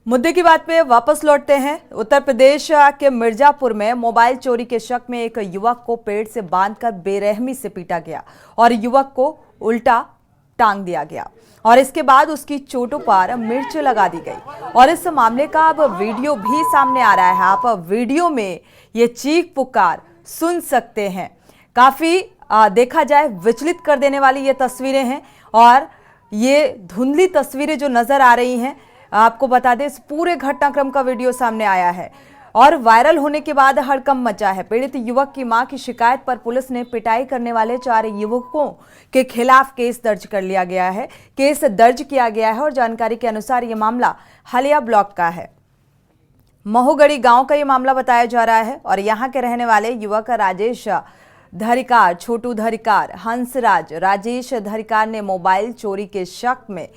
मुद्दे की बात पे वापस लौटते हैं। उत्तर प्रदेश के मिर्जापुर में मोबाइल चोरी के शक में एक युवक को पेड़ से बांधकर बेरहमी से पीटा गया और युवक को उल्टा टांग दिया गया और इसके बाद उसकी चोटों पर मिर्च लगा दी गई। और इस मामले का अब वीडियो भी सामने आ रहा है। आप वीडियो में ये चीख पुकार सुन सकते हैं। काफी देखा जाए विचलित कर देने वाली ये तस्वीरें हैं और ये धुंधली तस्वीरें जो नजर आ रही हैं। आपको बता दें, इस पूरे घटनाक्रम का वीडियो सामने आया है और वायरल होने के बाद हड़कंप मचा है। पीड़ित युवक की मां की शिकायत पर पुलिस ने पिटाई करने वाले 4 युवकों के खिलाफ केस दर्ज कर लिया गया है। केस दर्ज किया गया है और जानकारी के अनुसार ये मामला हलिया ब्लॉक का है। महोगढ़ी गांव का ये मामला बताया जा रहा है और यहाँ के रहने वाले युवक राजेश धरिकार, छोटू धरिकार, हंसराज, राजेश धरिकार ने मोबाइल चोरी के शक में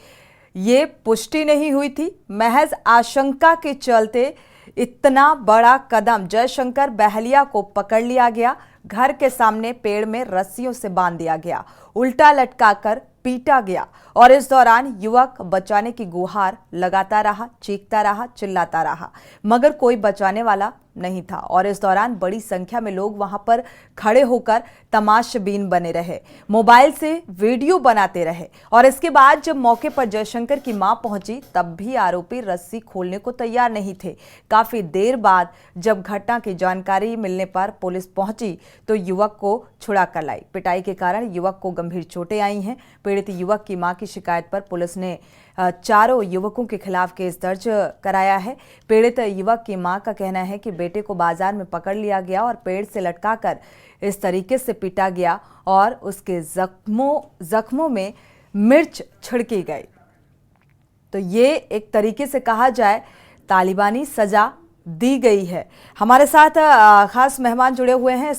ये पुष्टि नहीं हुई थी। महज आशंका के चलते इतना बड़ा कदम जयशंकर बहलिया को पकड़ लिया गया। घर के सामने पेड़ में रस्सियों से बांध दिया गया, उल्टा लटकाकर पीटा गया और इस दौरान युवक बचाने की गुहार लगाता रहा, चीखता रहा, चिल्लाता रहा, मगर कोई बचाने वाला नहीं था। और इस दौरान बड़ी संख्या में लोग वहां पर खड़े होकर तमाशबीन बने रहे, मोबाइल से वीडियो बनाते रहे। और इसके बाद जब मौके पर जयशंकर की मां पहुंची तब भी आरोपी रस्सी खोलने को तैयार नहीं थे। काफी देर बाद जब घटना की जानकारी मिलने पर पुलिस पहुंची तो युवक को छुड़ा कर लाई। पिटाई के कारण युवक को गंभीर चोटें आई हैं। पीड़ित युवक की मां की शिकायत पर पुलिस ने 4 युवकों के खिलाफ केस दर्ज कराया है। पीड़ित युवक की मां का कहना है कि बेटे को बाजार में पकड़ लिया गया और पेड़ से लटकाकर इस तरीके से पीटा गया और उसके जख्मों में मिर्च छिड़की गई। तो ये एक तरीके से कहा जाए तालिबानी सजा दी गई है। हमारे साथ खास मेहमान जुड़े हुए हैं।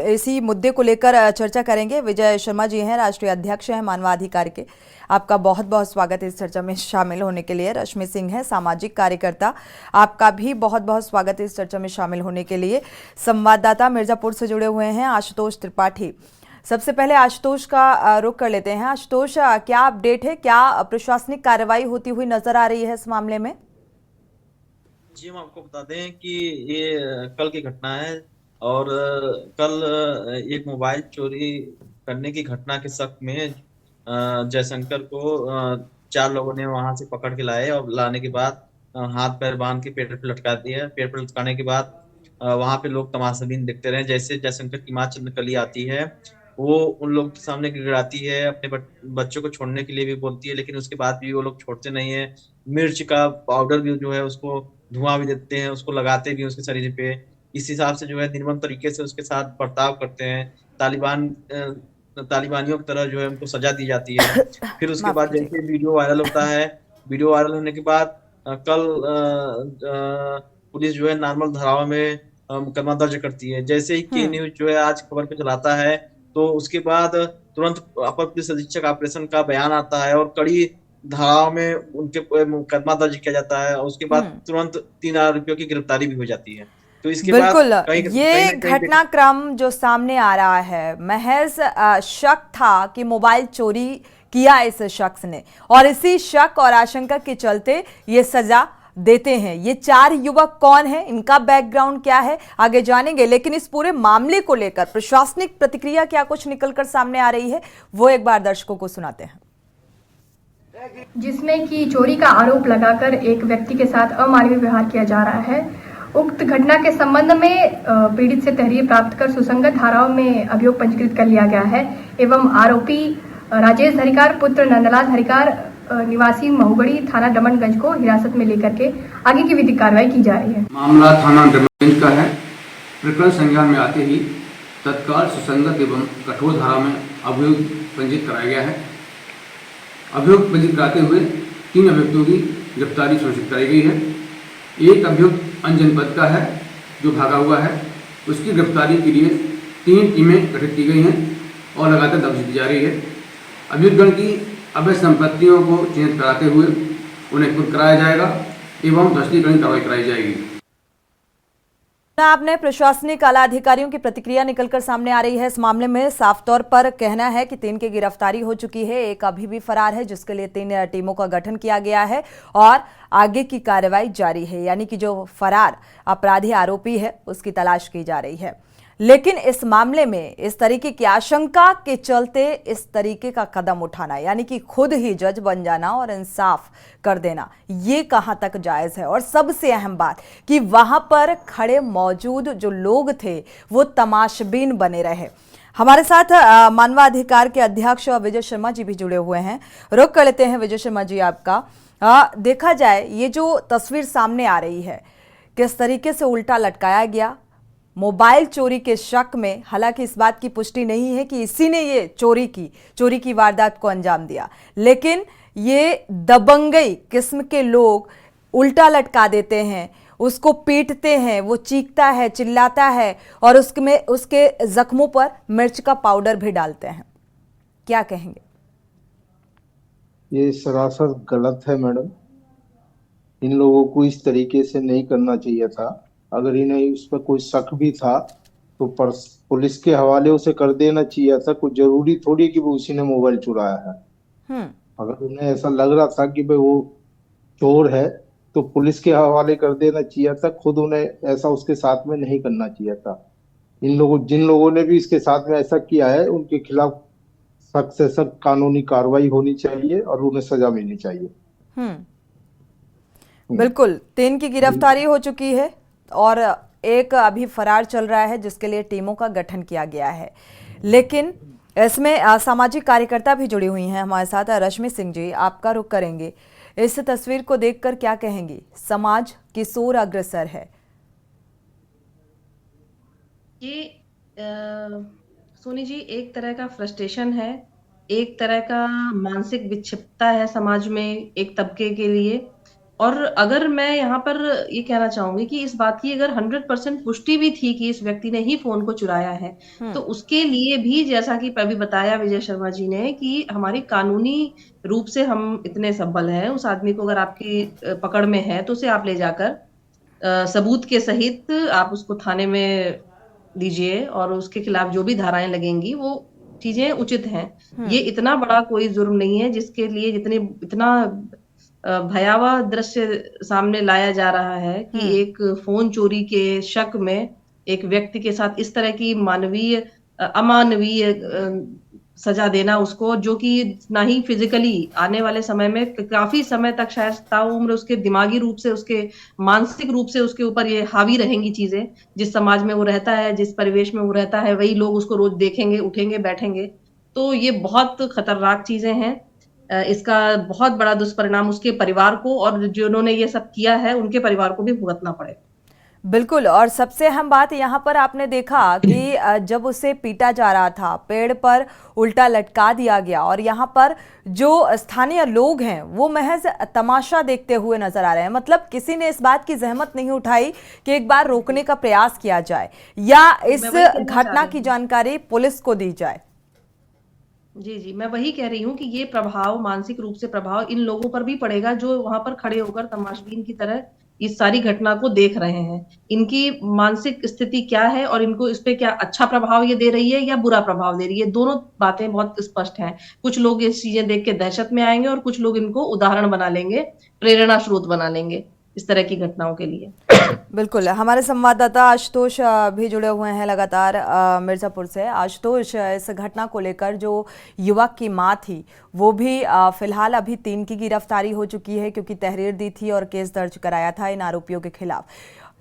इसी मुद्दे को लेकर चर्चा करेंगे। विजय शर्मा जी हैं, राष्ट्रीय अध्यक्ष हैं मानवाधिकार के। आपका बहुत बहुत स्वागत है इस चर्चा में शामिल होने के लिए। रश्मि सिंह है, सामाजिक कार्यकर्ता, आपका भी बहुत बहुत स्वागत है इस चर्चा में शामिल होने के लिए। संवाददाता मिर्जापुर से जुड़े हुए हैं आशुतोष त्रिपाठी। सबसे पहले आशुतोष का रुख कर लेते हैं। आशुतोष, क्या अपडेट है, क्या प्रशासनिक कार्रवाई होती हुई नजर आ रही है इस मामले में? जी, हम आपको बता दें कि ये कल की घटना है और कल एक मोबाइल चोरी करने की घटना के शक में जयशंकर को 4 लोगों ने वहां से पकड़ के लाए और लाने के बाद हाथ पैर बांध के पेड़ पे लटका दिया। पेड़ पे लटकाने के बाद वहां पे लोग तमाशाबीन देखते रहे। जैसे जयशंकर की मां चंद्रकली आती है, वो उन लोग के सामने गिड़गिड़ाती है, अपने बच्चों को छोड़ने के लिए भी बोलती है, लेकिन उसके बाद भी वो लोग छोड़ते नहीं है। मिर्च का पाउडर भी जो है उसको धुआं भी देते हैं, उसको लगाते भी हैं उसके शरीर पे। इस हिसाब से जो है निर्मम तरीके से उसके साथ बर्ताव करते हैं। तालिबानियों की तरह जो है उनको सजा दी जाती है। फिर उसके बाद जैसे वीडियो वायरल होता है, वीडियो वायरल होने के बाद कल पुलिस जो है नॉर्मल धाराओं में मुकदमा दर्ज करती है। जैसे ही के न्यूज जो है आज खबर पे चलाता है तो उसके बाद तुरंत अपर पुलिस अधीक्षक ऑपरेशन का बयान आता है और कड़ी धाराओं में उनके मुकदमा दर्ज किया जाता है और उसके बाद तुरंत 3 आरोपियों की गिरफ्तारी भी हो जाती है। तो इसके बिल्कुल, बाद ये घटनाक्रम जो सामने आ रहा है, महज शक था कि मोबाइल चोरी किया इस शख्स ने और इसी शक और आशंका के चलते ये सजा देते हैं। ये 4 युवक कौन है, इनका बैकग्राउंड क्या है, आगे जानेंगे। लेकिन इस पूरे मामले को लेकर प्रशासनिक प्रतिक्रिया क्या कुछ निकलकर सामने आ रही है, वो एक बार दर्शकों को सुनाते हैं। जिसमें कि चोरी का आरोप लगाकर एक व्यक्ति के साथ अमानवीय व्यवहार किया जा रहा है। उक्त घटना के संबंध में पीड़ित से तहरीर प्राप्त कर सुसंगत धाराओं में अभियोग पंजीकृत कर लिया गया है एवं आरोपी राजेश धरिकार पुत्र नंदलाल धरिकार निवासी महोगढ़ी थाना डमनगंज को हिरासत में लेकर के आगे की विधिक कार्रवाई की जा रही है। मामला थाना डमनगंज का है। प्रकरण संज्ञान में आते ही तत्काल सुसंगत एवं कठोर धारा में अभियोग पंजीकृत कराया गया है। अभियोग पंजीकृत कराते हुए 3 अभियुक्तों की गिरफ्तारी सुनिश्चित कराई गई है। एक अभियुक्त अनजनपद का है जो भागा हुआ है, उसकी गिरफ्तारी के लिए 3 टीमें गठित की गई हैं और लगातार दबिश दी जा रही है। अभियुक्तगण की अवैध संपत्तियों को चिन्हित कराते हुए उन्हें कुर्क कराया जाएगा एवं दस्तीकरण कार्रवाई कराई जाएगी। आपने प्रशासनिक आला अधिकारियों की प्रतिक्रिया निकलकर सामने आ रही है। इस मामले में साफ तौर पर कहना है कि 3 की गिरफ्तारी हो चुकी है, एक अभी भी फरार है, जिसके लिए 3 टीमों का गठन किया गया है और आगे की कार्रवाई जारी है। यानी कि जो फरार अपराधी आरोपी है उसकी तलाश की जा रही है। लेकिन इस मामले में इस तरीके की आशंका के चलते इस तरीके का कदम उठाना, यानी कि खुद ही जज बन जाना और इंसाफ कर देना, ये कहां तक जायज है। और सबसे अहम बात कि वहां पर खड़े मौजूद जो लोग थे वो तमाशबीन बने रहे। हमारे साथ मानवाधिकार के अध्यक्ष विजय शर्मा जी भी जुड़े हुए हैं। रुख कर लेते हैं विजय शर्मा जी आपका। देखा जाए ये जो तस्वीर सामने आ रही है, किस तरीके से उल्टा लटकाया गया मोबाइल चोरी के शक में। हालांकि इस बात की पुष्टि नहीं है कि इसी ने ये चोरी की वारदात को अंजाम दिया, लेकिन ये दबंगई किस्म के लोग उल्टा लटका देते हैं, उसको पीटते हैं, वो चीखता है, चिल्लाता है और उसके जख्मों पर मिर्च का पाउडर भी डालते हैं। क्या कहेंगे? ये सरासर गलत है मैडम। इन लोगों को इस तरीके से नहीं करना चाहिए था। अगर इन्हें उस पर कोई शक भी था तो पुलिस के हवाले उसे कर देना चाहिए था। कोई जरूरी थोड़ी कि वो उसी ने मोबाइल चुराया है। अगर उन्हें ऐसा लग रहा था कि भाई वो चोर है तो पुलिस के हवाले कर देना चाहिए था। खुद उन्हें ऐसा उसके साथ में नहीं करना चाहिए था। जिन लोगों ने भी इसके साथ में ऐसा किया है उनके खिलाफ सख्त से सख्त कानूनी कार्रवाई होनी चाहिए और उन्हें सजा मिलनी चाहिए। बिल्कुल, 3 की गिरफ्तारी हो चुकी है और एक अभी फरार चल रहा है, जिसके लिए टीमों का गठन किया गया है। लेकिन इसमें सामाजिक कार्यकर्ता भी जुड़ी हुई हैं हमारे साथ। रश्मि सिंह जी, आपका रुख करेंगे। इस तस्वीर को देखकर क्या कहेंगी? समाज किस ओर अग्रसर है? ये सोनी जी, एक तरह का फ्रस्ट्रेशन है, एक तरह का मानसिक विक्षिप्तता है समाज में एक तबके के लिए। और अगर मैं यहाँ पर ये कहना चाहूंगी कि इस बात की अगर 100% पुष्टि भी थी कि इस व्यक्ति ने ही फोन को चुराया है, तो उसके लिए भी जैसा कि अभी बताया विजय शर्मा जी ने कि हमारी कानूनी रूप से हम इतने सबल हैं, उस आदमी को अगर आपकी पकड़ में है तो उसे आप ले जाकर सबूत के सहित आप उसको थाने में दीजिए और उसके खिलाफ जो भी धाराएं लगेंगी वो चीजें उचित हैं। ये इतना बड़ा कोई जुर्म नहीं है जिसके लिए इतना भयावह दृश्य सामने लाया जा रहा है कि एक फोन चोरी के शक में एक व्यक्ति के साथ इस तरह की अमानवीय सजा देना उसको, जो कि ना ही फिजिकली आने वाले समय में काफी समय तक शायद ताउम्र उसके दिमागी रूप से, उसके मानसिक रूप से उसके ऊपर ये हावी रहेंगी चीजें। जिस समाज में वो रहता है, जिस परिवेश में वो रहता है, वही लोग उसको रोज देखेंगे, उठेंगे, बैठेंगे। तो ये बहुत खतरनाक चीजें हैं। इसका बहुत बड़ा दुष्परिणाम उसके परिवार को और जिन्होंने ये सब किया है उनके परिवार को भी भुगतना पड़ेगा। बिल्कुल। और सबसे अहम बात यहाँ पर आपने देखा कि जब उसे पीटा जा रहा था, पेड़ पर उल्टा लटका दिया गया और यहाँ पर जो स्थानीय लोग हैं वो महज तमाशा देखते हुए नजर आ रहे हैं। मतलब किसी ने इस बात की जहमत नहीं उठाई कि एक बार रोकने का प्रयास किया जाए या इस घटना की जानकारी पुलिस को दी जाए। जी, मैं वही कह रही हूँ कि ये प्रभाव, मानसिक रूप से प्रभाव इन लोगों पर भी पड़ेगा जो वहां पर खड़े होकर तमाशबीन की तरह इस सारी घटना को देख रहे हैं। इनकी मानसिक स्थिति क्या है और इनको इस पे क्या अच्छा प्रभाव ये दे रही है या बुरा प्रभाव दे रही है, दोनों बातें बहुत स्पष्ट हैं। कुछ लोग ये चीजें देख के दहशत में आएंगे और कुछ लोग इनको उदाहरण बना लेंगे, प्रेरणा स्रोत बना लेंगे इस तरह की घटनाओं के लिए। बिल्कुल। हमारे संवाददाता आशुतोष भी जुड़े हुए हैं लगातार मिर्जापुर से। आशुतोष, इस घटना को लेकर जो युवक की मां थी वो भी फिलहाल अभी 3 की गिरफ्तारी हो चुकी है, क्योंकि तहरीर दी थी और केस दर्ज कराया था इन आरोपियों के खिलाफ।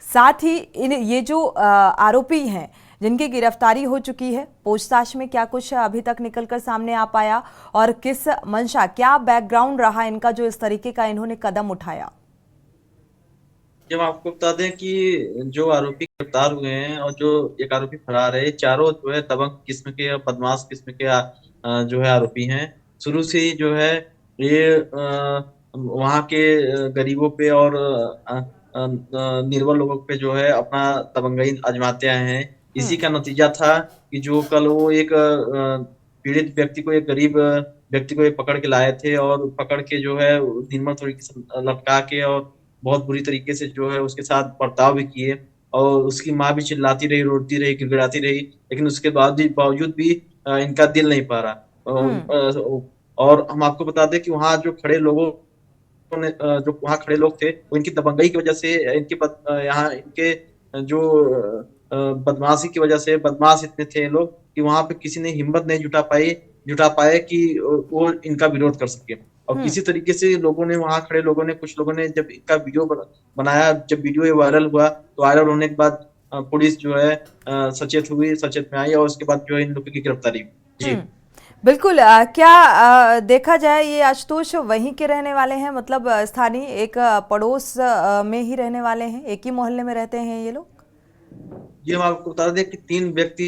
साथ ही ये जो आरोपी हैं जिनकी गिरफ्तारी हो चुकी है, पूछताछ में क्या कुछ अभी तक निकलकर सामने आ पाया और किस मंशा, क्या बैकग्राउंड रहा इनका जो इस तरीके का इन्होंने कदम उठाया? जब आपको बता दें कि जो आरोपी गिरफ्तार हुए हैं और जो एक आरोपी फरार है, ये चारों जो है दबंग किस्म के, बदमाश किस्म के जो है आरोपी हैं। शुरू से ही जो है ये वहाँ के गरीबों पे और निर्बल लोगों पे जो है अपना दबंगई आजमाते आए हैं। इसी का नतीजा था कि जो कल वो एक पीड़ित व्यक्ति को, एक गरीब व्यक्ति को ये पकड़ के लाए थे और पकड़ के जो है निर्मम तरीके से लटका के और बहुत बुरी तरीके से जो है उसके साथ बर्ताव भी किए। और उसकी माँ भी चिल्लाती रही, रोती रही, गिड़गिड़ाती रही, लेकिन उसके बावजूद भी इनका दिल नहीं पा रहा। और हम आपको बता दें कि वहाँ जो खड़े लोगों ने जो वहाँ खड़े लोग थे, वो इनकी दबंगई की वजह से, यहाँ इनके जो बदमाशी की वजह से, बदमाश इतने थे ये लोग कि वहां पे किसी ने हिम्मत नहीं जुटा पाए कि वो इनका विरोध कर सके। और किसी तरीके से लोगों ने, वहां खड़े लोगों ने, कुछ लोगों ने जब इनका वीडियो बनाया, जब वीडियो ये वायरल हुआ, तो वायरल होने के बाद पुलिस जो है सचेत में आई, और उसके बाद जो है इन लोगों की गिरफ्तारी हुई। जी बिल्कुल। क्या देखा जाए ये आशुतोष वहीं के रहने वाले हैं, मतलब स्थानीय एक पड़ोस में ही रहने वाले हैं, एक ही मोहल्ले में रहते हैं ये लोग? ये हम आपको बता दें कि 3 व्यक्ति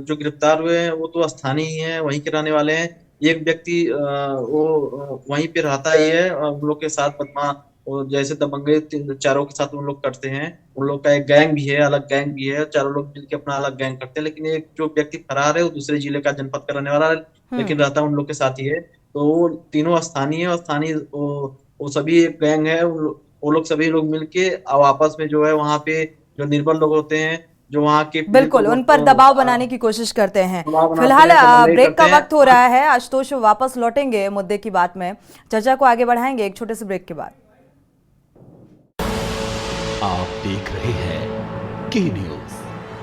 जो गिरफ्तार हुए हैं वो तो स्थानीय ही हैं, वहीं के रहने वाले हैं। एक व्यक्ति वो वहीं पे रहता ही है, उन लोग के साथ वो जैसे दबंगई चारों के साथ उन लोग करते हैं। उन लोग का एक गैंग भी है, अलग गैंग भी है, चारों लोग मिलकर अपना अलग गैंग करते हैं। लेकिन एक जो व्यक्ति फरार है वो दूसरे जिले का, जनपद का रहने वाला है, लेकिन रहता उन लोग के साथ ही है। तो वो तीनों स्थानीय है, और स्थानीय वो सभी एक गैंग है। वो लोग सभी लोग मिलके अब आपस में जो है वहां पे जो निर्बल लोग होते हैं, जो वहाँ के पीड़ित बिल्कुल, लोगों उन पर दबाव बनाने की कोशिश करते हैं। दबाव बनाते फिलहाल हैं, दबंगई ब्रेक करते का हैं। वक्त हो रहा है आशुतोष, वापस लौटेंगे मुद्दे की बात में, चर्चा को आगे बढ़ाएंगे एक छोटे से ब्रेक के बाद। आप देख रहे हैं के न्यूज,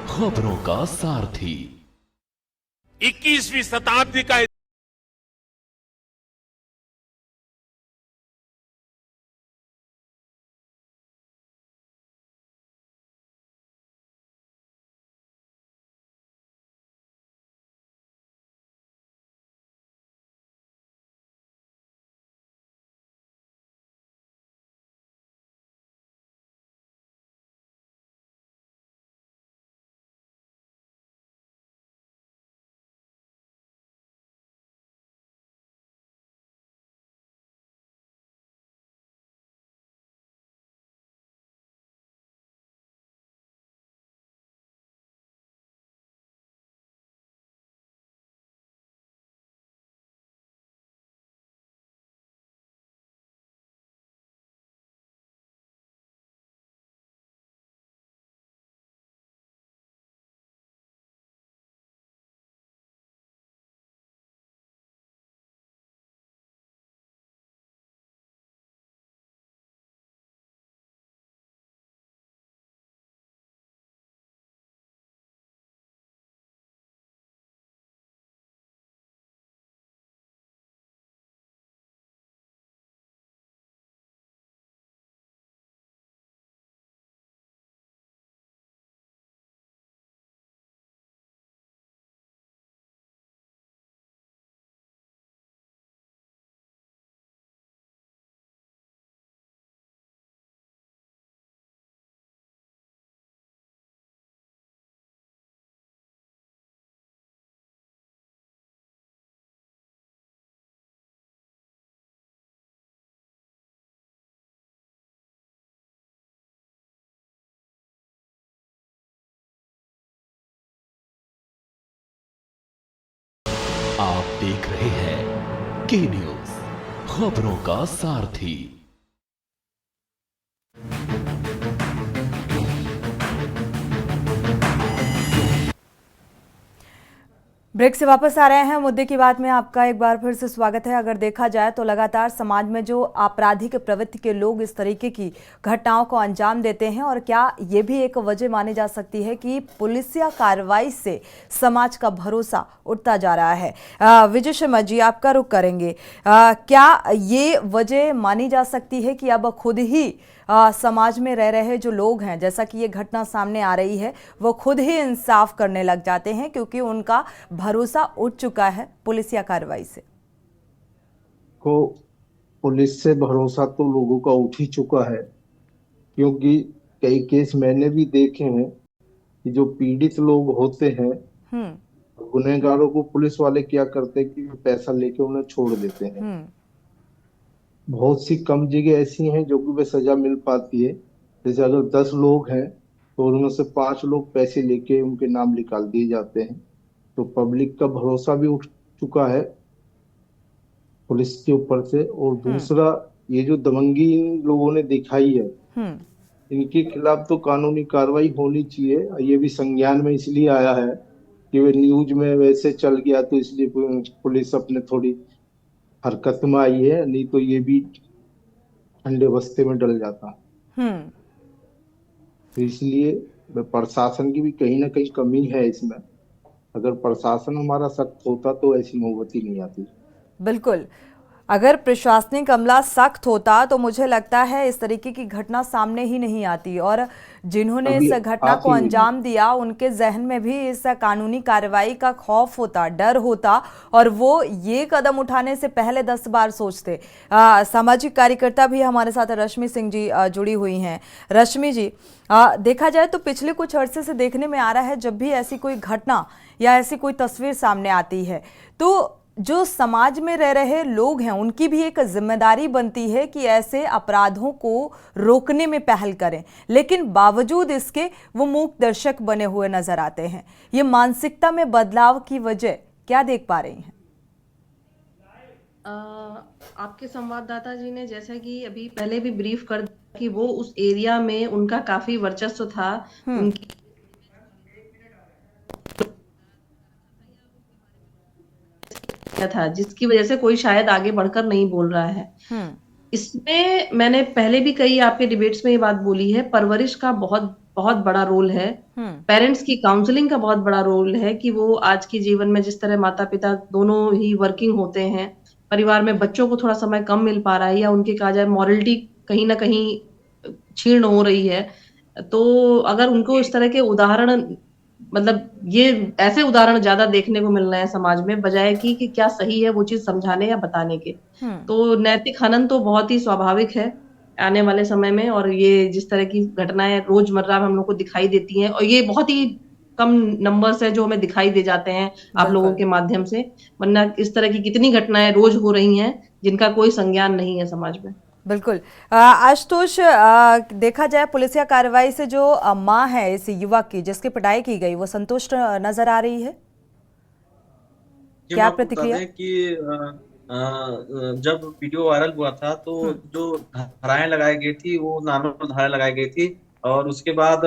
खबरों का सारथी। 21वीं शताब्दी का आप देख रहे हैं के न्यूज, खबरों का सारथी। ब्रेक से वापस आ रहे हैं, मुद्दे की बात में आपका एक बार फिर से स्वागत है। अगर देखा जाए तो लगातार समाज में जो आपराधिक प्रवृत्ति के लोग इस तरीके की घटनाओं को अंजाम देते हैं, और क्या ये भी एक वजह मानी जा सकती है कि पुलिसिया कार्रवाई से समाज का भरोसा उठता जा रहा है? विजय शर्मा जी, आपका रुख करेंगे। क्या ये वजह मानी जा सकती है कि अब खुद ही समाज में रह रहे जो लोग हैं, जैसा कि ये घटना सामने आ रही है, वो खुद ही इंसाफ करने लग जाते हैं क्योंकि उनका भरोसा उठ चुका है पुलिसिया कार्रवाई से? को पुलिस से भरोसा तो लोगों का उठ ही चुका है, क्योंकि कई केस मैंने भी देखे हैं कि जो पीड़ित लोग होते हैं, गुनहगारों को पुलिस वाले क्या करते हैं कि पैसा लेके उन्हें छोड़ देते हैं। बहुत सी कम जगह ऐसी हैं जो कि वे सजा मिल पाती है। जैसे अगर 10 लोग हैं तो उनमें से 5 लोग पैसे लेके उनके नाम निकाल दिए जाते हैं। तो पब्लिक का भरोसा भी उठ चुका है पुलिस के ऊपर से। और दूसरा, ये जो दबंगी इन लोगों ने दिखाई है, इनके खिलाफ तो कानूनी कार्रवाई होनी चाहिए। ये भी संज्ञान में इसलिए आया है कि वे न्यूज में वैसे चल गया, तो इसलिए पुलिस अपने थोड़ी हरकत में आई है, नहीं तो ये भी ठंडे बस्ते में डल जाता। हम्म। तो इसलिए प्रशासन की भी कहीं ना कहीं कमी है इसमें। अगर प्रशासन हमारा सख्त होता तो ऐसी नौबत ही नहीं आती। बिल्कुल, अगर प्रशासनिक अमला सख्त होता तो मुझे लगता है इस तरीके की घटना सामने ही नहीं आती, और जिन्होंने अभी इस घटना को आती नहीं। अंजाम दिया उनके जहन में भी इस कानूनी कार्रवाई का खौफ होता, डर होता, और वो ये कदम उठाने से पहले 10 बार सोचते। सामाजिक कार्यकर्ता भी हमारे साथ रश्मि सिंह जी जुड़ी हुई हैं। रश्मि जी, देखा जाए तो पिछले कुछ अरसे से देखने में आ रहा है, जब भी ऐसी कोई घटना या ऐसी कोई तस्वीर सामने आती है तो जो समाज में रह रहे लोग हैं उनकी भी एक जिम्मेदारी बनती है कि ऐसे अपराधों को रोकने में पहल करें, लेकिन बावजूद इसके वो मूक दर्शक बने हुए नजर आते हैं। ये मानसिकता में बदलाव की वजह क्या देख पा रही हैं? आपके संवाददाता जी ने जैसा कि अभी पहले भी ब्रीफ कर दिया कि वो उस एरिया में उनका काफी वर्चस्व था, उनकी था, जिसकी वजह से कोई शायद आगे बढ़कर नहीं बोल रहा है। इसमें मैंने पहले भी कई आपके डिबेट्स में ये बात बोली है, परवरिश का बहुत बहुत बड़ा रोल है, पेरेंट्स की काउंसलिंग का बहुत बड़ा रोल है कि वो आज के जीवन में जिस तरह माता पिता दोनों ही वर्किंग होते हैं, परिवार में बच्चों को थोड़ा समय कम मिल पा रहा है या उनके कहा जाए मॉरलिटी कहीं ना कहीं क्षीण हो रही है, तो अगर उनको इस तरह के उदाहरण, मतलब ये ऐसे उदाहरण ज्यादा देखने को मिल रहे हैं समाज में, बजाय कि क्या सही है वो चीज समझाने या बताने के, तो नैतिक हनन तो बहुत ही स्वाभाविक है आने वाले समय में। और ये जिस तरह की घटनाएं रोजमर्रा में हम लोग को दिखाई देती हैं, और ये बहुत ही कम नंबर्स है जो हमें दिखाई दे जाते हैं आप लोगों के माध्यम से, वरना इस तरह की कितनी घटनाएं रोज हो रही हैं जिनका कोई संज्ञान नहीं है समाज में। बिल्कुल। आशुतोष, देखा जाए पुलिसिया कार्रवाई से जो मां है इस युवक की जिसकी पिटाई की गई, वो संतुष्ट नजर आ रही है? क्या प्रतिक्रिया? कि जब वीडियो वायरल हुआ था तो जो धाराएं लगाई गई थी वो नॉर्मल धाराएं लगाई गई थी, और उसके बाद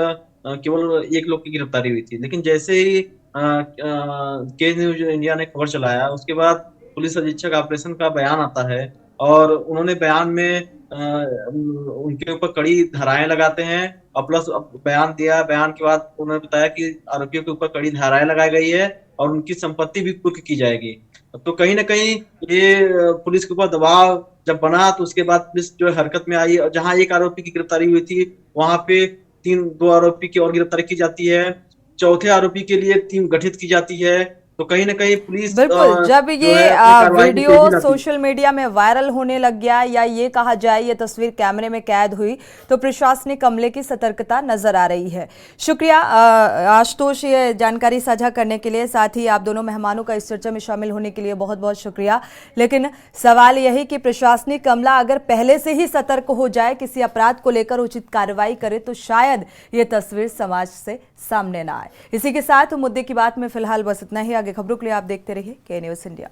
केवल एक लोग की गिरफ्तारी हुई थी। लेकिन जैसे ही के न्यूज इंडिया ने खबर चलाया, उसके बाद पुलिस अधीक्षक ऑपरेशन का बयान आता है, और उन्होंने बयान में उनके ऊपर कड़ी धाराएं लगाते हैं, और प्लस बयान दिया। बयान के बाद उन्होंने बताया कि आरोपियों के ऊपर कड़ी धाराएं लगाई गई है और उनकी संपत्ति भी कुर्क की जाएगी। तो कहीं ना कहीं ये पुलिस के ऊपर दबाव जब बना, तो उसके बाद पुलिस जो हरकत में आई, और जहां एक आरोपी की गिरफ्तारी हुई थी वहां पे 2 आरोपी की और गिरफ्तारी की जाती है, चौथे आरोपी के लिए टीम गठित की जाती है। तो कहीं ना कहीं पुलिस बिल्कुल, जब जो ये है अपनी कार्रवाई में वीडियो तेजी लाती है। सोशल मीडिया में वायरल होने लग गया, या ये कहा जाए ये तस्वीर कैमरे में कैद हुई, तो प्रशासनिक अमले की सतर्कता नजर आ रही है। शुक्रिया आशुतोष, ये जानकारी साझा करने के लिए, साथ ही आप दोनों मेहमानों का इस चर्चा में शामिल होने के लिए बहुत बहुत शुक्रिया। लेकिन सवाल यही कि प्रशासनिक अमला अगर पहले से ही सतर्क हो जाए, किसी अपराध को लेकर उचित कार्रवाई करे, तो शायद ये तस्वीर समाज से सामने ना आए। इसी के साथ मुद्दे की बात में फिलहाल बस इतना ही। आगे खबरों के लिए आप देखते रहिए के न्यूज़ इंडिया।